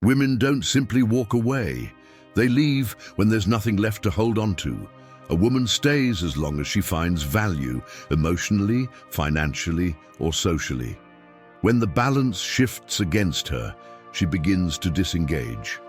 Women don't simply walk away. They leave when there's nothing left to hold on to. A woman stays as long as she finds value, emotionally, financially, or socially. When the balance shifts against her, she begins to disengage.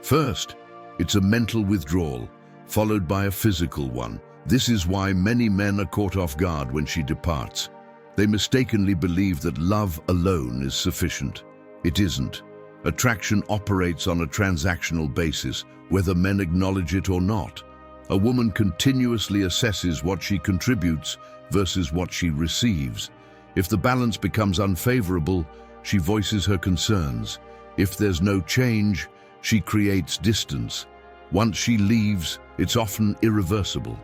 First, it's a mental withdrawal, followed by a physical one. This is why many men are caught off guard when she departs. They mistakenly believe that love alone is sufficient. It isn't. Attraction operates on a transactional basis, whether men acknowledge it or not. A woman continuously assesses what she contributes versus what she receives. If the balance becomes unfavorable, she voices her concerns. If there's no change, she creates distance. Once she leaves, it's often irreversible.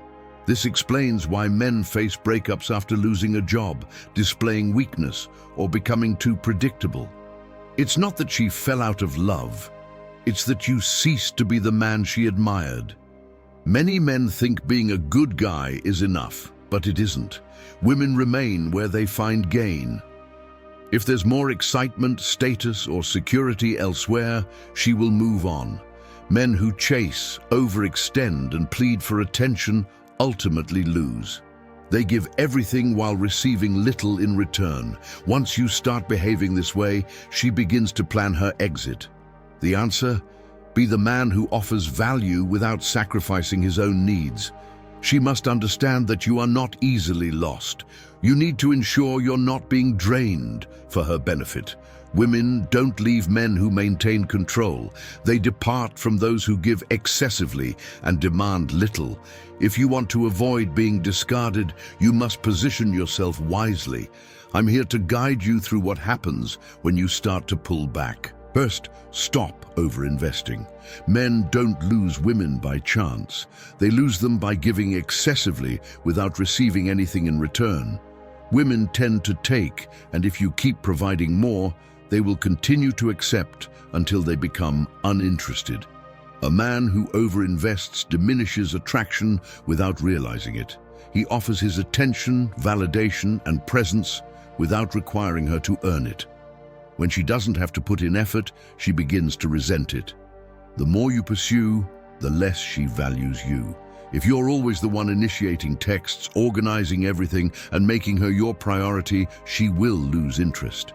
This explains why men face breakups after losing a job, displaying weakness, or becoming too predictable. It's not that she fell out of love. It's that you ceased to be the man she admired. Many men think being a good guy is enough, but it isn't. Women remain where they find gain. If there's more excitement, status, or security elsewhere, she will move on. Men who chase, overextend, and plead for attention ultimately lose. They give everything while receiving little in return. Once you start behaving this way, she begins to plan her exit. The answer? Be the man who offers value without sacrificing his own needs. She must understand that you are not easily lost. You need to ensure you're not being drained for her benefit. Women don't leave men who maintain control. They depart from those who give excessively and demand little. If you want to avoid being discarded, you must position yourself wisely. I'm here to guide you through what happens when you start to pull back. First, stop over-investing. Men don't lose women by chance. They lose them by giving excessively without receiving anything in return. Women tend to take, and if you keep providing more, they will continue to accept until they become uninterested. A man who overinvests diminishes attraction without realizing it. He offers his attention, validation, and presence without requiring her to earn it. When she doesn't have to put in effort, she begins to resent it. The more you pursue, the less she values you. If you're always the one initiating texts, organizing everything, and making her your priority, she will lose interest.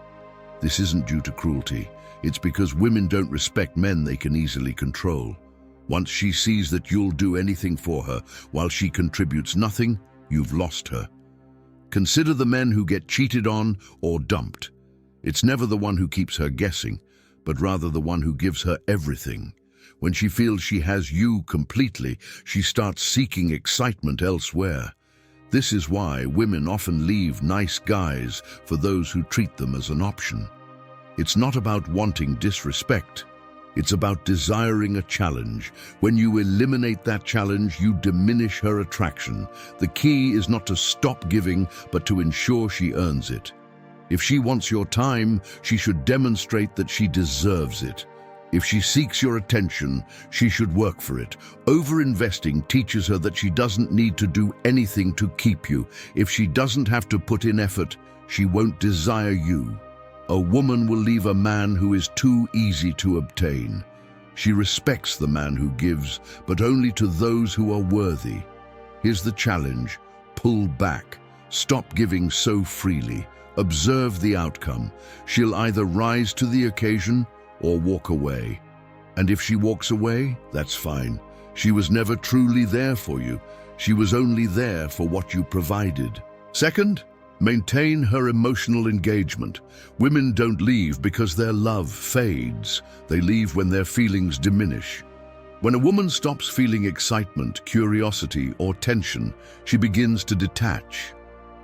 This isn't due to cruelty. It's because women don't respect men they can easily control. Once she sees that you'll do anything for her while she contributes nothing, you've lost her. Consider the men who get cheated on or dumped. It's never the one who keeps her guessing, but rather the one who gives her everything. When she feels she has you completely, she starts seeking excitement elsewhere. This is why women often leave nice guys for those who treat them as an option. It's not about wanting disrespect. It's about desiring a challenge. When you eliminate that challenge, you diminish her attraction. The key is not to stop giving, but to ensure she earns it. If she wants your time, she should demonstrate that she deserves it. If she seeks your attention, she should work for it. Over-investing teaches her that she doesn't need to do anything to keep you. If she doesn't have to put in effort, she won't desire you. A woman will leave a man who is too easy to obtain. She respects the man who gives, but only to those who are worthy. Here's the challenge: pull back. Stop giving so freely. Observe the outcome. She'll either rise to the occasion or walk away. And if she walks away, that's fine. She was never truly there for you. She was only there for what you provided. Second, maintain her emotional engagement. Women don't leave because their love fades. They leave when their feelings diminish. When a woman stops feeling excitement, curiosity, or tension, she begins to detach.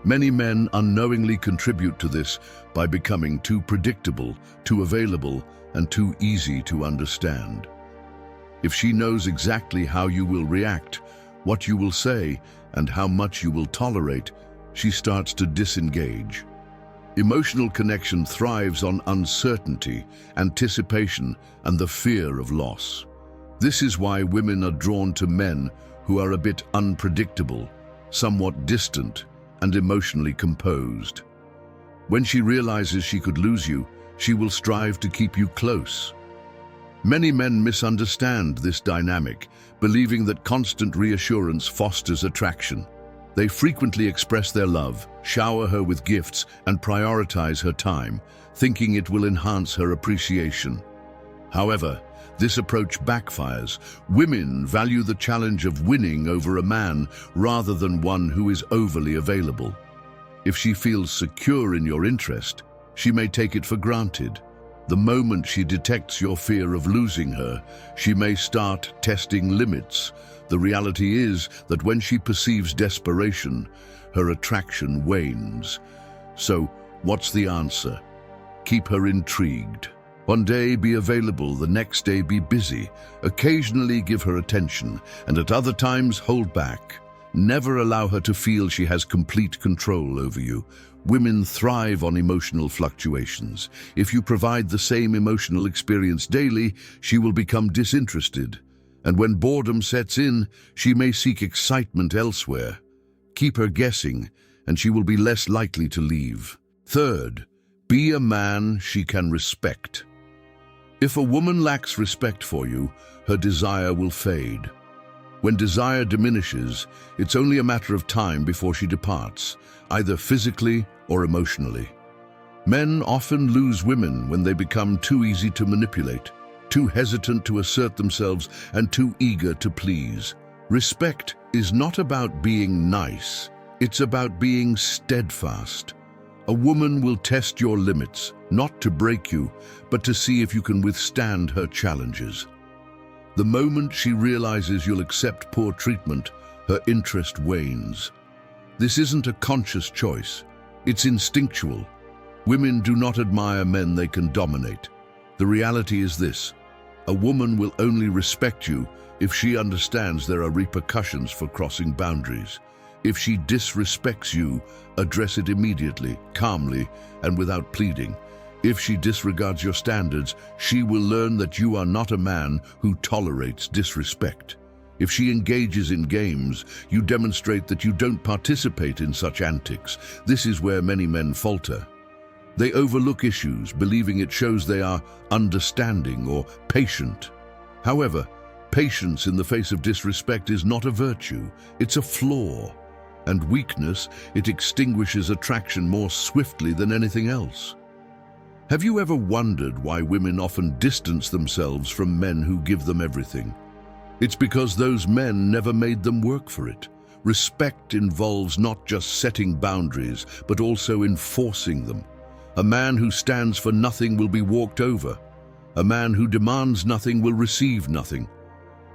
Many men unknowingly contribute to this by becoming too predictable, too available, and too easy to understand. If she knows exactly how you will react, what you will say, and how much you will tolerate, she starts to disengage. Emotional connection thrives on uncertainty, anticipation, and the fear of loss. This is why women are drawn to men who are a bit unpredictable, somewhat distant, and emotionally composed. When she realizes she could lose you, she will strive to keep you close. Many men misunderstand this dynamic, believing that constant reassurance fosters attraction. They frequently express their love, shower her with gifts, and prioritize her time, thinking it will enhance her appreciation. However, this approach backfires. Women value the challenge of winning over a man rather than one who is overly available. If she feels secure in your interest, she may take it for granted. The moment she detects your fear of losing her, she may start testing limits. The reality is that when she perceives desperation, her attraction wanes. So, what's the answer? Keep her intrigued. One day be available, the next day be busy. Occasionally give her attention, and at other times hold back. Never allow her to feel she has complete control over you. Women thrive on emotional fluctuations. If you provide the same emotional experience daily, she will become disinterested. And when boredom sets in, she may seek excitement elsewhere. Keep her guessing, and she will be less likely to leave. Third, be a man she can respect. If a woman lacks respect for you, her desire will fade. When desire diminishes, it's only a matter of time before she departs, either physically or emotionally. Men often lose women when they become too easy to manipulate, too hesitant to assert themselves, and too eager to please. Respect is not about being nice, it's about being steadfast. A woman will test your limits, not to break you, but to see if you can withstand her challenges. The moment she realizes you'll accept poor treatment, her interest wanes. This isn't a conscious choice, it's instinctual. Women do not admire men they can dominate. The reality is this: a woman will only respect you if she understands there are repercussions for crossing boundaries. If she disrespects you, address it immediately, calmly, and without pleading. If she disregards your standards, she will learn that you are not a man who tolerates disrespect. If she engages in games, you demonstrate that you don't participate in such antics. This is where many men falter. They overlook issues, believing it shows they are understanding or patient. However, patience in the face of disrespect is not a virtue, it's a flaw. And weakness, it extinguishes attraction more swiftly than anything else. Have you ever wondered why women often distance themselves from men who give them everything? It's because those men never made them work for it. Respect involves not just setting boundaries, but also enforcing them. A man who stands for nothing will be walked over. A man who demands nothing will receive nothing.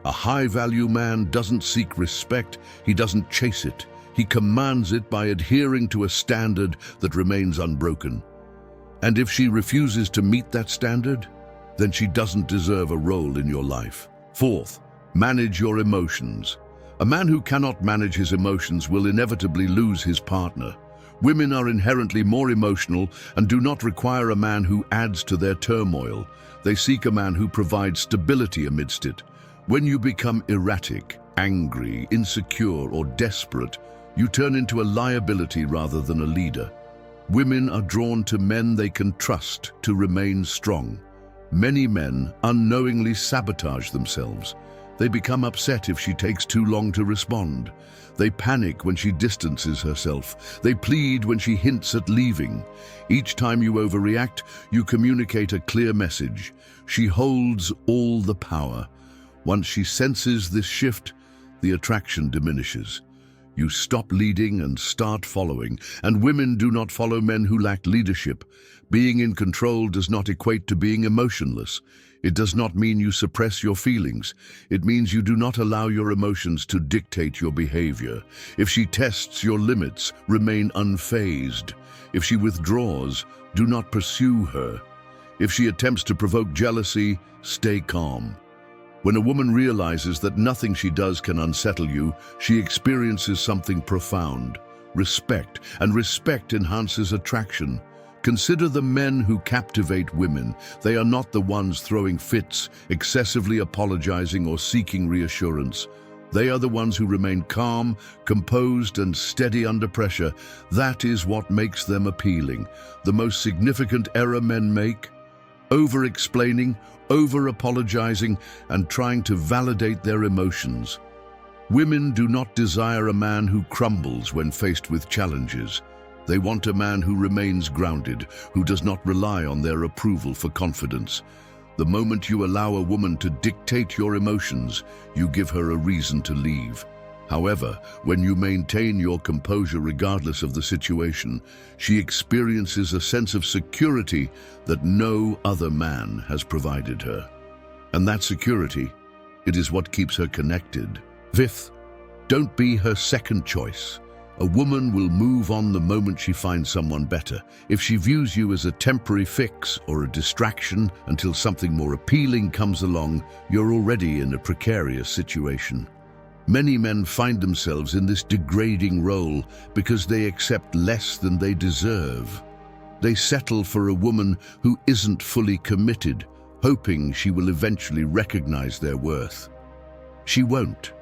A high-value man doesn't seek respect, he doesn't chase it. He commands it by adhering to a standard that remains unbroken. And if she refuses to meet that standard, then she doesn't deserve a role in your life. Fourth, manage your emotions. A man who cannot manage his emotions will inevitably lose his partner. Women are inherently more emotional and do not require a man who adds to their turmoil. They seek a man who provides stability amidst it. When you become erratic, angry, insecure, or desperate, you turn into a liability rather than a leader. Women are drawn to men they can trust to remain strong. Many men unknowingly sabotage themselves. They become upset if she takes too long to respond. They panic when she distances herself. They plead when she hints at leaving. Each time you overreact, you communicate a clear message. She holds all the power. Once she senses this shift, the attraction diminishes. You stop leading and start following, and women do not follow men who lack leadership. Being in control does not equate to being emotionless. It does not mean you suppress your feelings. It means you do not allow your emotions to dictate your behavior. If she tests your limits, remain unfazed. If she withdraws, do not pursue her. If she attempts to provoke jealousy, stay calm. When a woman realizes that nothing she does can unsettle you, she experiences something profound: respect, and respect enhances attraction. Consider the men who captivate women. They are not the ones throwing fits, excessively apologizing, or seeking reassurance. They are the ones who remain calm, composed, and steady under pressure. That is what makes them appealing. The most significant error men make: over-explaining, over-apologizing, and trying to validate their emotions. Women do not desire a man who crumbles when faced with challenges. They want a man who remains grounded, who does not rely on their approval for confidence. The moment you allow a woman to dictate your emotions, you give her a reason to leave. However, when you maintain your composure regardless of the situation, she experiences a sense of security that no other man has provided her. And that security, it is what keeps her connected. Fifth, don't be her second choice. A woman will move on the moment she finds someone better. If she views you as a temporary fix or a distraction until something more appealing comes along, you're already in a precarious situation. Many men find themselves in this degrading role because they accept less than they deserve. They settle for a woman who isn't fully committed, hoping she will eventually recognize their worth. She won't.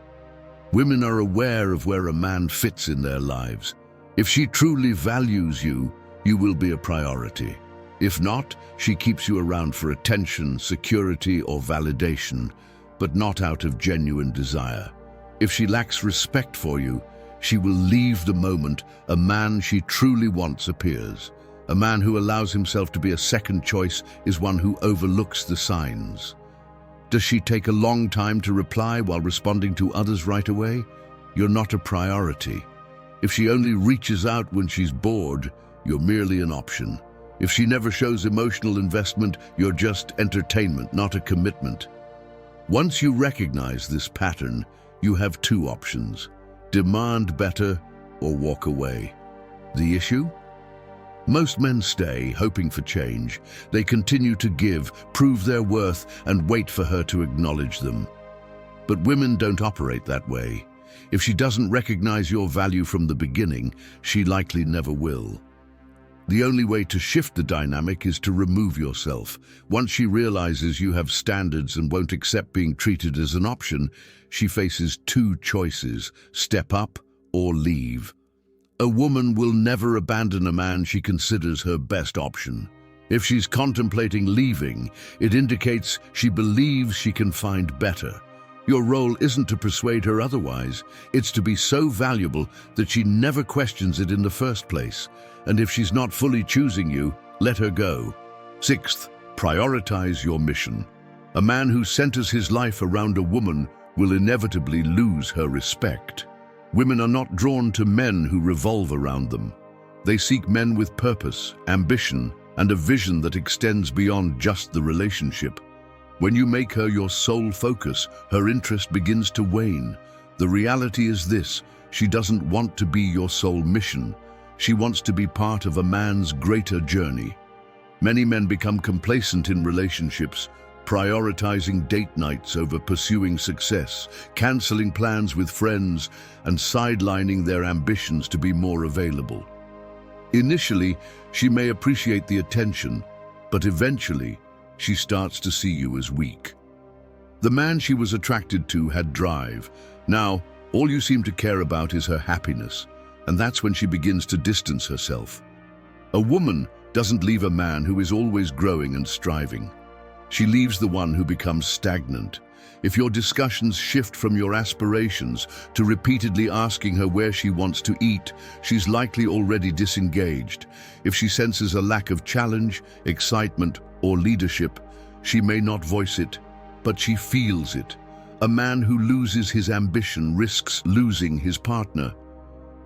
Women are aware of where a man fits in their lives. If she truly values you, you will be a priority. If not, she keeps you around for attention, security, or validation, but not out of genuine desire. If she lacks respect for you, she will leave the moment a man she truly wants appears. A man who allows himself to be a second choice is one who overlooks the signs. Does she take a long time to reply while responding to others right away? You're not a priority. If she only reaches out when she's bored, you're merely an option. If she never shows emotional investment, you're just entertainment, not a commitment. Once you recognize this pattern, you have two options: demand better or walk away. The issue? Most men stay, hoping for change. They continue to give, prove their worth, and wait for her to acknowledge them. But women don't operate that way. If she doesn't recognize your value from the beginning, she likely never will. The only way to shift the dynamic is to remove yourself. Once she realizes you have standards and won't accept being treated as an option, she faces two choices: step up or leave. A woman will never abandon a man she considers her best option. If she's contemplating leaving, it indicates she believes she can find better. Your role isn't to persuade her otherwise. It's to be so valuable that she never questions it in the first place. And if she's not fully choosing you, let her go. Sixth, prioritize your mission. A man who centers his life around a woman will inevitably lose her respect. Women are not drawn to men who revolve around them. They seek men with purpose, ambition, and a vision that extends beyond just the relationship. When you make her your sole focus, her interest begins to wane. The reality is this: she doesn't want to be your sole mission. She wants to be part of a man's greater journey. Many men become complacent in relationships, prioritizing date nights over pursuing success, canceling plans with friends, and sidelining their ambitions to be more available. Initially, she may appreciate the attention, but eventually, she starts to see you as weak. The man she was attracted to had drive. Now, all you seem to care about is her happiness, and that's when she begins to distance herself. A woman doesn't leave a man who is always growing and striving. She leaves the one who becomes stagnant. If your discussions shift from your aspirations to repeatedly asking her where she wants to eat, she's likely already disengaged. If she senses a lack of challenge, excitement, or leadership, she may not voice it, but she feels it. A man who loses his ambition risks losing his partner.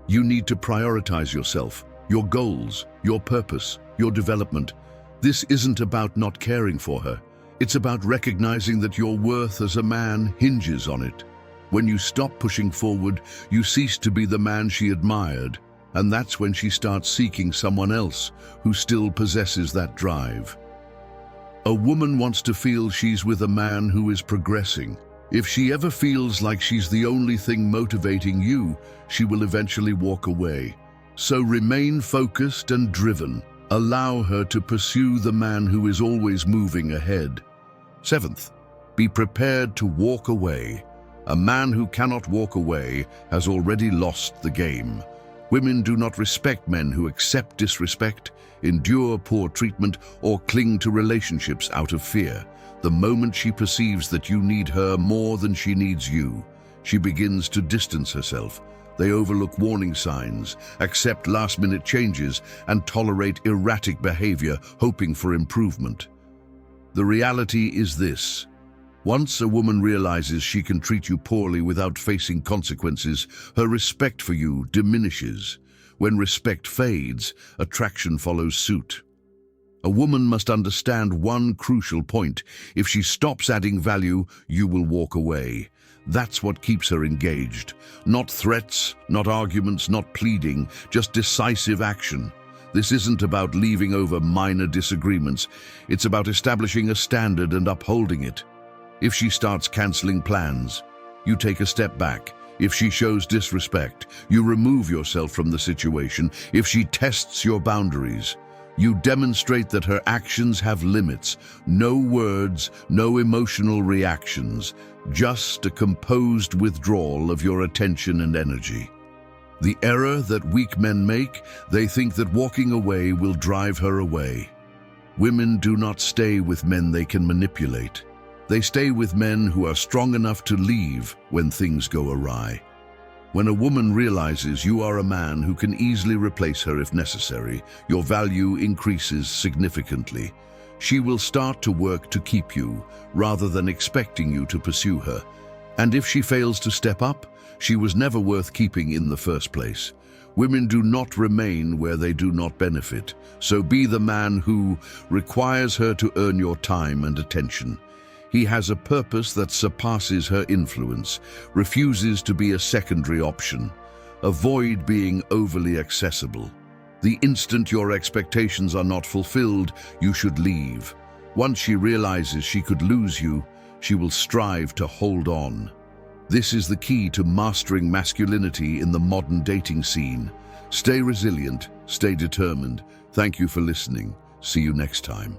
You need to prioritize yourself, your goals, your purpose, your development. This isn't about not caring for her. It's about recognizing that your worth as a man hinges on it. When you stop pushing forward, you cease to be the man she admired, and that's when she starts seeking someone else who still possesses that drive. A woman wants to feel she's with a man who is progressing. If she ever feels like she's the only thing motivating you, she will eventually walk away. So remain focused and driven. Allow her to pursue the man who is always moving ahead. Seventh, be prepared to walk away. A man who cannot walk away has already lost the game. Women do not respect men who accept disrespect, endure poor treatment, or cling to relationships out of fear. The moment she perceives that you need her more than she needs you, she begins to distance herself. They overlook warning signs, accept last-minute changes, and tolerate erratic behavior, hoping for improvement. The reality is this: once a woman realizes she can treat you poorly without facing consequences, her respect for you diminishes. When respect fades, attraction follows suit. A woman must understand one crucial point: if she stops adding value, you will walk away. That's what keeps her engaged. Not threats, not arguments, not pleading, just decisive action. This isn't about leaving over minor disagreements. It's about establishing a standard and upholding it. If she starts canceling plans, you take a step back. If she shows disrespect, you remove yourself from the situation. If she tests your boundaries, you demonstrate that her actions have limits. No words, no emotional reactions, just a composed withdrawal of your attention and energy. The error that weak men make: they think that walking away will drive her away. Women do not stay with men they can manipulate. They stay with men who are strong enough to leave when things go awry. When a woman realizes you are a man who can easily replace her if necessary, your value increases significantly. She will start to work to keep you, rather than expecting you to pursue her. And if she fails to step up, she was never worth keeping in the first place. Women do not remain where they do not benefit, so be the man who requires her to earn your time and attention. He has a purpose that surpasses her influence, refuses to be a secondary option. Avoid being overly accessible. The instant your expectations are not fulfilled, you should leave. Once she realizes she could lose you, she will strive to hold on. This is the key to mastering masculinity in the modern dating scene. Stay resilient, stay determined. Thank you for listening. See you next time.